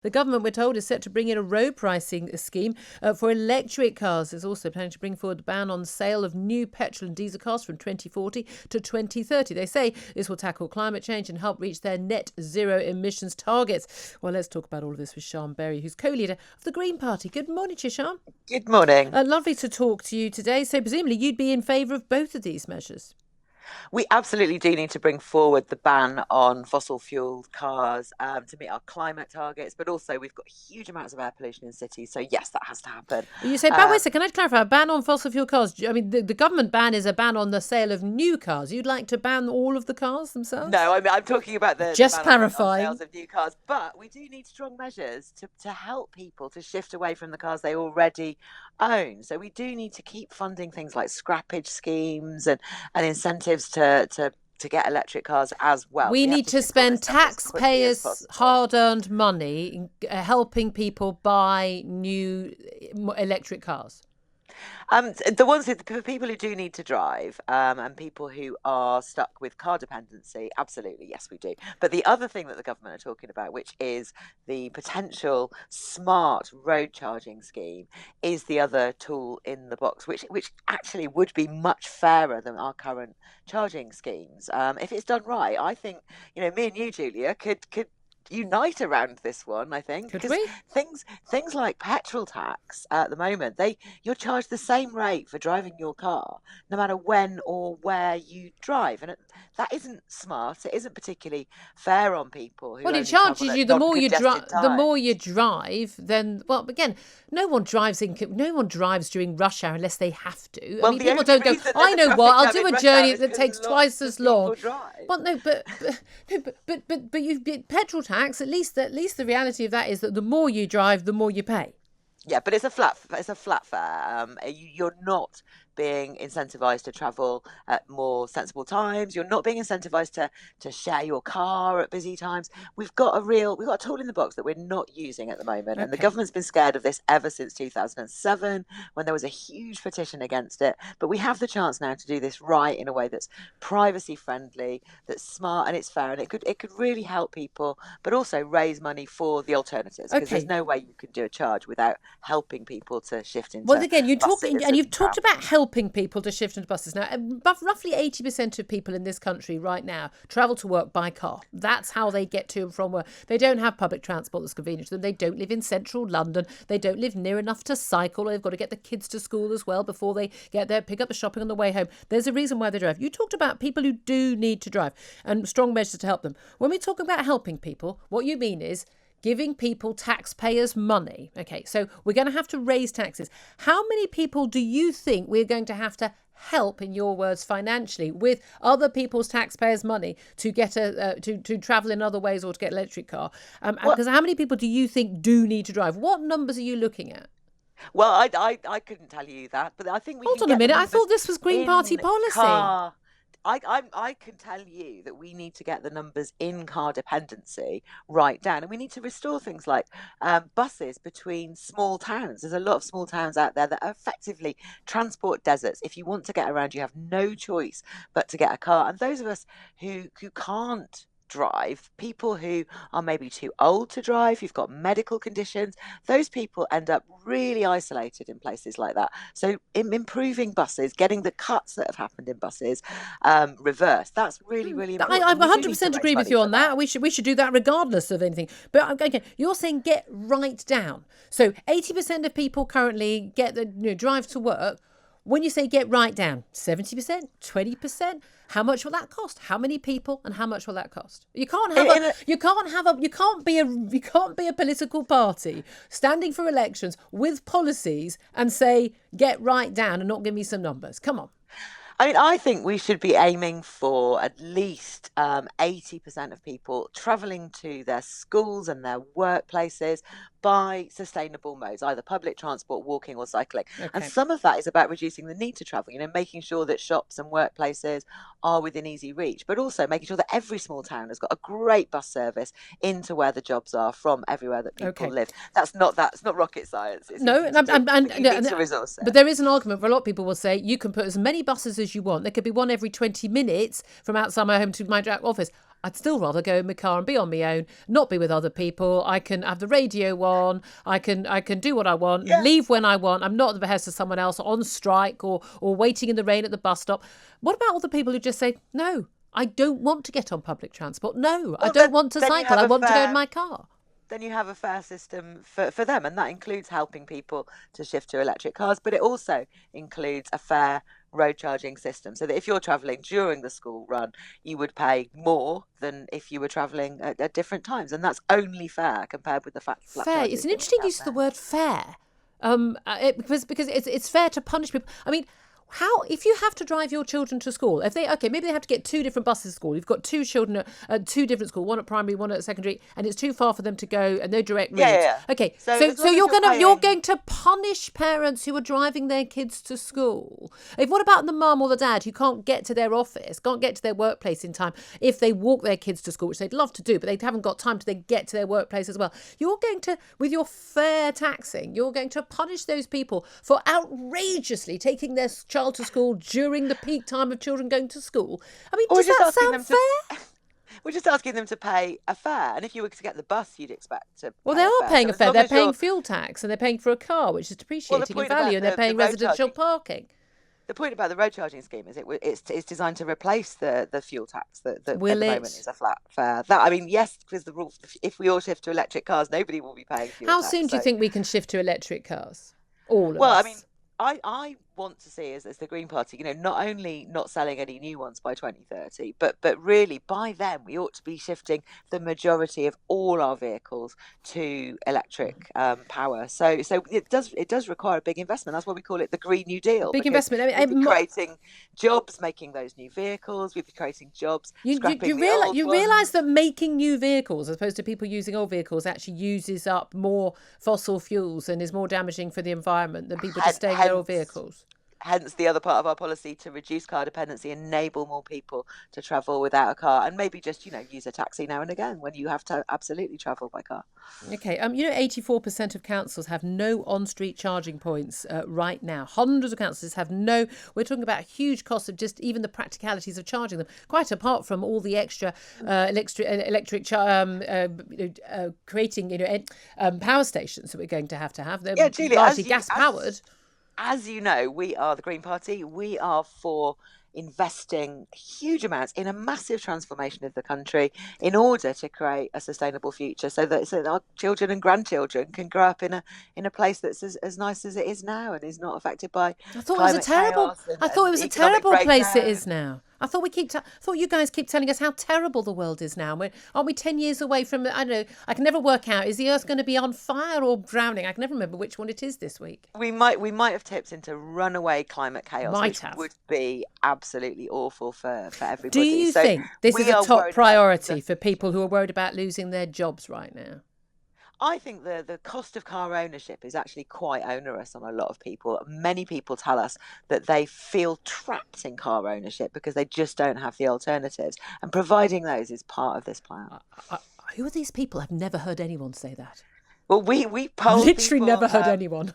The government, we're told, is set to bring in a road pricing scheme for electric cars. There's also planning to bring forward the ban on sale of new petrol and diesel cars from 2040 to 2030. They say this will tackle climate change and help reach their net zero emissions targets. Well, let's talk about all of this with Sian Berry, who's co-leader of the Green Party. Good morning to you, Sian. Good morning. Lovely to talk to you today. So presumably you'd be in favour of both of these measures. We absolutely do need to bring forward the ban on fossil fuel cars to meet our climate targets, but also we've got huge amounts of air pollution in cities. So yes, that has to happen. You say, but wait a second, can I clarify? A ban on fossil fuel cars? I mean, the government ban is a ban on the sale of new cars. You'd like to ban all of the cars themselves? No, I'm talking about the just ban clarifying on sales of new cars. But we do need strong measures to help people to shift away from the cars they already own. So we do need to keep funding things like scrappage schemes and incentives to get electric cars as well. We need to spend taxpayers' hard-earned money helping people buy new electric cars. The people who do need to drive and people who are stuck with car dependency, absolutely, yes, we do. But the other thing that the government are talking about, which is the potential smart road charging scheme, is the other tool in the box, which actually would be much fairer than our current charging schemes. If it's done right, I think, me and you, Julia, could unite around this one, I think. Could we? Things like petrol tax at the moment, you're charged the same rate for driving your car, no matter when or where you drive, and that isn't smart. It isn't particularly fair on people who. Well, it charges you the more you drive. The more you drive, then again, no one drives during rush hour unless they have to. Well, I mean, people don't go. I know what, I'll do a journey that takes twice as long. Well, no, but you petrol tax. At least the reality of that is that the more you drive, the more you pay. Yeah, but it's a flat fare. You're not being incentivized to travel at more sensible times. You're not being incentivized to share your car at busy times. We've got a tool in the box that we're not using at the moment. Okay. And the government's been scared of this ever since 2007, when there was a huge petition against it. But we have the chance now to do this right in a way that's privacy friendly, that's smart, and it's fair, and it could really help people, but also raise money for the alternatives, because there's no way you can do a charge without helping people to shift into. Well, again, you've talked about helping people to shift into buses. Now, roughly 80% of people in this country right now travel to work by car. That's how they get to and from work. They don't have public transport that's convenient to them. They don't live in central London. They don't live near enough to cycle. They've got to get the kids to school as well before they get there, pick up the shopping on the way home. There's a reason why they drive. You talked about people who do need to drive and strong measures to help them. When we talk about helping people, what you mean is giving people taxpayers' money. Okay, so we're going to have to raise taxes. How many people do you think we're going to have to help, in your words, financially with other people's taxpayers' money to get to travel in other ways or to get an electric car? Because how many people do you think do need to drive? What numbers are you looking at? Well, I couldn't tell you that, but I think we hold on a minute. I thought this was Green Party policy. I can tell you that we need to get the numbers in car dependency right down, and we need to restore things like buses between small towns. There's a lot of small towns out there that are effectively transport deserts. If you want to get around, you have no choice but to get a car. And those of us who can't drive, people who are maybe too old to drive, who've got medical conditions, those people end up really isolated in places like that. So improving buses, getting the cuts that have happened in buses reversed, that's really, really important. I 100% agree with you on that. We should do that regardless of anything. But again, you're saying get right down. So 80% of people currently drive to work. When you say get right down, 70%, 20%, how much will that cost? How many people and how much will that cost? You can't be a political party standing for elections with policies and say get right down and not give me some numbers. Come on. I mean, I think we should be aiming for at least 80% of people travelling to their schools and their workplaces by sustainable modes, either public transport, walking or cycling. Okay. And some of that is about reducing the need to travel, making sure that shops and workplaces are within easy reach, but also making sure that every small town has got a great bus service into where the jobs are from everywhere that people live. That's not rocket science. It's a resource. But there is an argument where a lot of people will say you can put as many buses as you want. There could be one every 20 minutes from outside my home to my office. I'd still rather go in my car and be on my own, not be with other people. I can have the radio on. I can do what I want, leave when I want. I'm not at the behest of someone else on strike or waiting in the rain at the bus stop. What about all the people who just say, no, I don't want to get on public transport. No, I don't want to cycle. I want to go in my car. Then you have a fair system for them, and that includes helping people to shift to electric cars, but it also includes a fair road charging system, so that if you're travelling during the school run, you would pay more than if you were travelling at different times, and that's only fair compared with the flat fair. It's an interesting use of the word fair, because it's fair to punish people. I mean, how, if you have to drive your children to school, if maybe they have to get 2 different buses to school. You've got 2 children at 2 different schools, one at primary, one at secondary, and it's too far for them to go and no direct route. Yeah. Okay, so you're going to punish parents who are driving their kids to school. What about the mum or the dad who can't get to their office, can't get to their workplace in time if they walk their kids to school, which they'd love to do, but they haven't got time to then get to their workplace as well. You're going to, with your fair taxing, you're going to punish those people for outrageously taking their child to school during the peak time of children going to school. I mean, does that sound fair? We're just asking them to pay a fare, and if you were to get the bus, you'd expect to. Well, they are paying a fare. They're paying fuel tax, and they're paying for a car, which is depreciating in value, and they're paying residential parking. The point about the road charging scheme is it's designed to replace the fuel tax that at the moment is a flat fare. Yes, because the rule, if we all shift to electric cars, nobody will be paying fuel tax. How soon do you think we can shift to electric cars? All of us. I want to see as the Green Party, not only not selling any new ones by 2030, but really by then we ought to be shifting the majority of all our vehicles to electric power. So it does require a big investment. That's why we call it the Green New Deal. Big investment. We'd be creating jobs, making those new vehicles. We'd be creating jobs. You realise that making new vehicles, as opposed to people using old vehicles, actually uses up more fossil fuels and is more damaging for the environment than people just staying in their old vehicles. Hence the other part of our policy to reduce car dependency, enable more people to travel without a car, and maybe just, use a taxi now and again when you have to absolutely travel by car. Okay. 84% of councils have no on-street charging points right now. Hundreds of councils have no. We're talking about a huge cost of just even the practicalities of charging them, quite apart from all the extra creating, power stations that we're going to have. They're Julia, largely gas-powered. As you know, we are the Green Party. We are for investing huge amounts in a massive transformation of the country in order to create a sustainable future, so that our children and grandchildren can grow up in a place that's as nice as it is now and is not affected by climate chaos. I thought it was a terrible place it is now. I thought you guys keep telling us how terrible the world is now. Aren't we 10 years away from, I don't know, I can never work out, is the earth going to be on fire or drowning? I can never remember which one it is this week. We might have tipped into runaway climate chaos, which would be absolutely awful for everybody. Do you think this is a top priority for people who are worried about losing their jobs right now? I think the cost of car ownership is actually quite onerous on a lot of people. Many people tell us that they feel trapped in car ownership because they just don't have the alternatives. And providing those is part of this plan. Who are these people? I've never heard anyone say that. Well, we polled literally people, never heard anyone.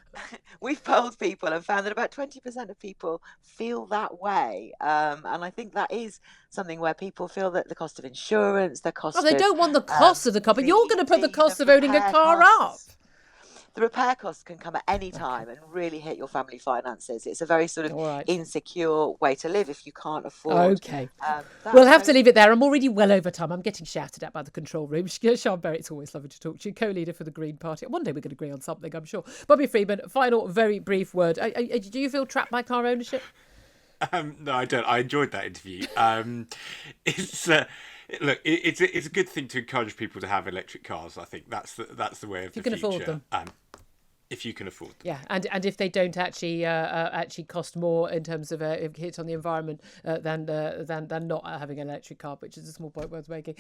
We've polled people and found that about 20% of people feel that way. And I think that is something where people feel that the cost of insurance, the cost they don't want the cost of the car, but you're going to put the cost of owning a car up. The repair costs can come at any time and really hit your family finances. It's a very sort of insecure way to live if you can't afford. Okay. We'll have to leave it there. I'm already well over time. I'm getting shouted at by the control room. Sian Berry, it's always lovely to talk to you, co-leader for the Green Party. One day we're going to agree on something, I'm sure. Bobby Freeman, final, very brief word. Do you feel trapped by car ownership? No, I don't. I enjoyed that interview. Look, it's a good thing to encourage people to have electric cars. I think that's the way of the future. You can afford them. If you can afford them. Yeah, and if they don't actually cost more in terms of hit on the environment than not having an electric car, which is a small point worth making.